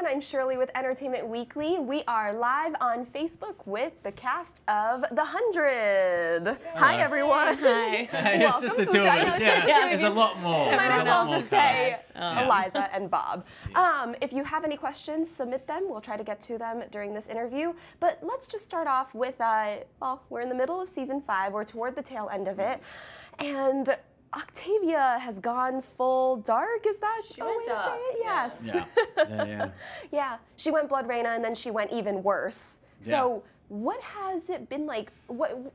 everyone. I'm Shirley with Entertainment Weekly. We are live on Facebook with the cast of The 100. Hi, everyone. Hi. Hey, it's just the two of us. Yeah, there's a lot more. Might as well just say Yeah. Eliza and Bob. If you have any questions, submit them. We'll try to get to them during this interview. But let's just start off with, well, we're in the middle of season 5. We're toward the tail end of it. And Octavia has gone full dark. Is that She a went way to dark. say it? Yes. Yeah. Yeah, she went Blood Reina and then she went even worse. So what has it been like?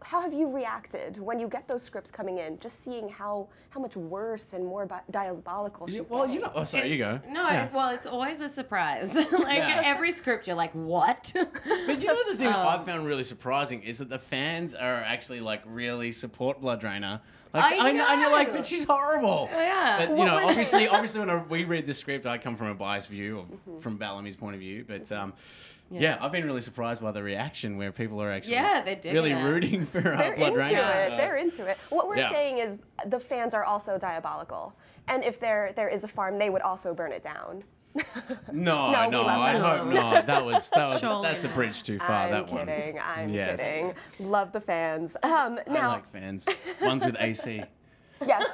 How have you reacted when you get those scripts coming in? Just seeing how much worse and more diabolical she's Well, getting. you know. Oh, sorry. You go. No, it's always a surprise. Every script, you're like, what? But you know the thing I found really surprising is that the fans are actually like really support Blood Rainer. Like, I know. And you're like, but she's horrible. Yeah. But you know, obviously when we read the script, I come from a biased view from Bellamy's point of view. But yeah, I've been really surprised by the reaction where people are actually really rooting for Blood Rainer. They're into it. What we're saying is the fans are also diabolical, and if there is a farm, they would also burn it down. No, I hope not. That's a bridge too far. I'm kidding. Love the fans. Now, I like fans. Ones with AC. Yes.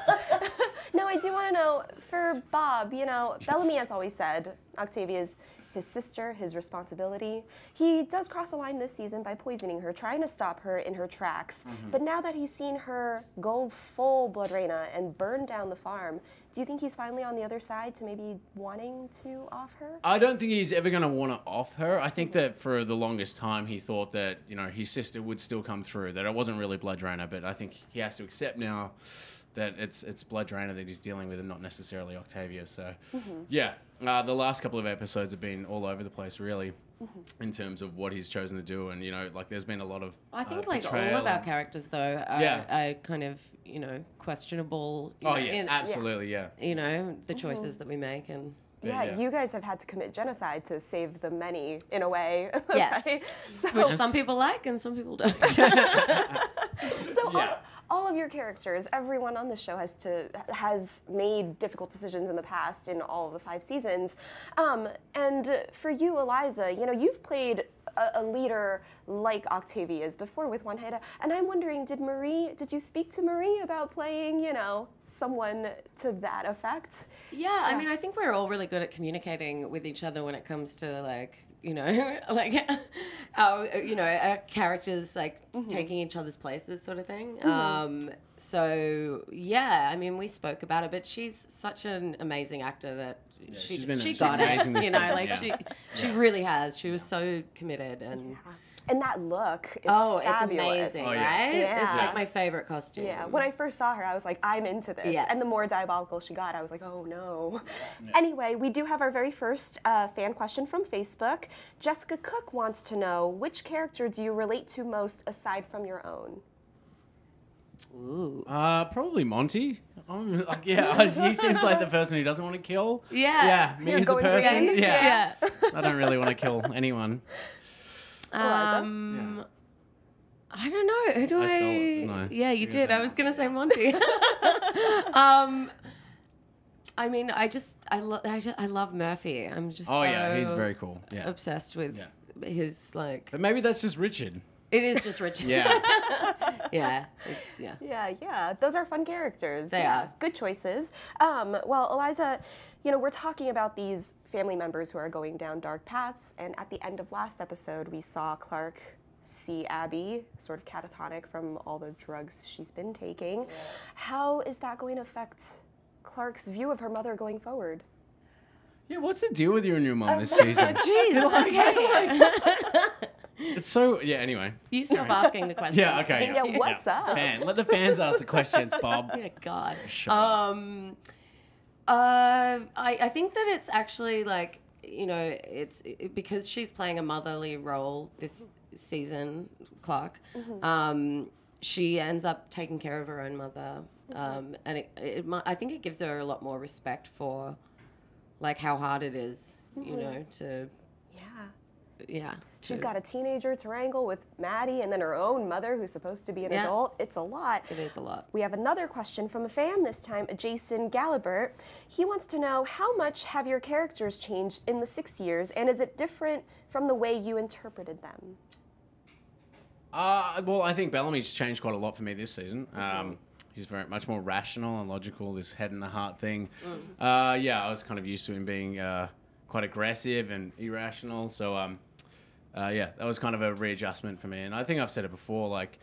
Now, I do want to know, for Bob, you know, Bellamy has always said Octavia's his sister, his responsibility. He does cross a line this season by poisoning her, trying to stop her in her tracks. But now that he's seen her go full Blood Reina and burn down the farm, do you think he's finally on the other side to maybe wanting to off her? I don't think he's ever going to want to off her. I think that for the longest time he thought that, you know, his sister would still come through, that it wasn't really Blood Reina, but I think he has to accept now that it's Blood Reina that he's dealing with and not necessarily Octavia. So, the last couple of episodes have been all over the place, really, in terms of what he's chosen to do. And, you know, like there's been a lot of I think like all of our characters, though, are kind of, you know, questionable. Absolutely, You know, the choices that we make and... Yeah, you guys have had to commit genocide to save the many, in a way. Yes. Right? So, which some people like and some people don't. all of your characters, everyone on this show has made difficult decisions in the past in all of the 5 seasons. And for you, Eliza, you know, you've played a leader like Octavia's before with Juan Heda, and I'm wondering, did you speak to Marie about playing, you know, someone to that effect? Yeah, I mean, I think we're all really good at communicating with each other when it comes to, like, you know, like our characters, like, taking each other's places sort of thing. So, yeah, I mean, we spoke about it, but she's such an amazing actor that she got it, you know, like she really has. She was so committed and... And that look, it's fabulous. It's amazing, right? Yeah. It's like my favorite costume. Yeah, when I first saw her, I was like, I'm into this. Yes. And the more diabolical she got, I was like, oh no. Anyway, we do have our very first fan question from Facebook. Jessica Cook wants to know, which character do you relate to most aside from your own? Ooh. Probably Monty. He seems like the person who doesn't want to kill. Yeah. Me as a person. Yeah. I don't really want to kill anyone. Eliza? I don't know. Who do I? No. Yeah, you did. I was gonna say Monty. I mean, I love Murphy. I'm just he's very cool. Yeah. Obsessed with his like. But maybe that's just Richard. It is just Richard. Yeah. Those are fun characters. They are. Good choices. Well, Eliza, you know, we're talking about these family members who are going down dark paths, and at the end of last episode, we saw Clark see Abby sort of catatonic from all the drugs she's been taking. Yeah. How is that going to affect Clark's view of her mother going forward? Yeah, what's the deal with you and your mom this season? Jeez. It's so, anyway. You stop asking the questions. Yeah, okay. Yeah, what's up? Let the fans ask the questions, Bob. Yeah, God. Shut up. I think that it's actually like, you know, because she's playing a motherly role this season, Clark, she ends up taking care of her own mother. And I think it gives her a lot more respect for, like, how hard it is, you know, to... yeah. She's got a teenager to wrangle with Maddie and then her own mother who's supposed to be an adult. It's a lot. It is a lot. We have another question from a fan this time, Jason Galibert. He wants to know, how much have your characters changed in the 6 years, and is it different from the way you interpreted them? Well, I think Bellamy's changed quite a lot for me this season. He's very much more rational and logical, this head in the heart thing. Yeah, I was kind of used to him being quite aggressive and irrational. So, yeah, that was kind of a readjustment for me. And I think I've said it before, like,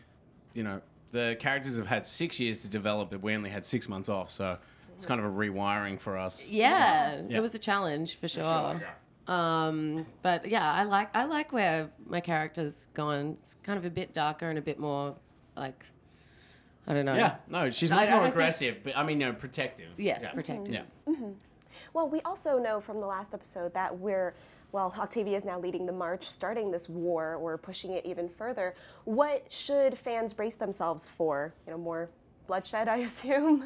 you know, the characters have had 6 years to develop, but we only had 6 months off. So it's kind of a rewiring for us. Yeah, it was a challenge for sure. But yeah, I like where my character's gone. It's kind of a bit darker and a bit more like, I don't know. Yeah, no, she's much more aggressive, but I mean, you know, protective. Yes, protective. Yeah. Well, we also know from the last episode that Octavia is now leading the march, starting this war, or pushing it even further. What should fans brace themselves for? You know, more bloodshed, I assume?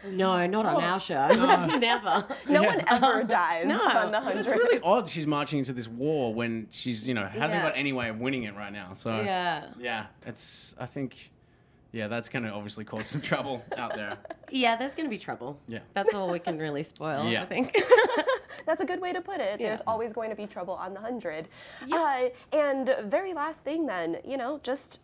No, not on our show. Never. No one ever dies on the 100. It's really odd she's marching into this war when she's, you know, hasn't got any way of winning it right now. So, yeah, it's, I think, yeah, that's going to obviously cause some trouble out there. Yeah, there's going to be trouble. Yeah. That's all we can really spoil, I think. That's a good way to put it. There's always going to be trouble on the 100. Yeah. And very last thing then, you know, just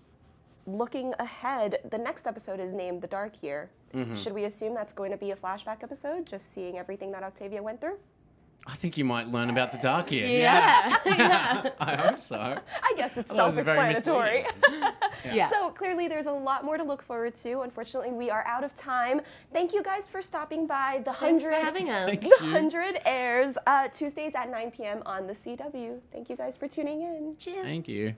looking ahead, the next episode is named The Dark Year. Should we assume that's going to be a flashback episode, just seeing everything that Octavia went through? I think you might learn about the Dark Year. Yeah. I hope so. I guess it's self-explanatory. Yeah. So clearly there's a lot more to look forward to. Unfortunately, we are out of time. Thank you guys for stopping by. The 100, Thanks for having us. The 100 airs Tuesdays at 9 p.m. on the CW. Thank you guys for tuning in. Cheers. Thank you.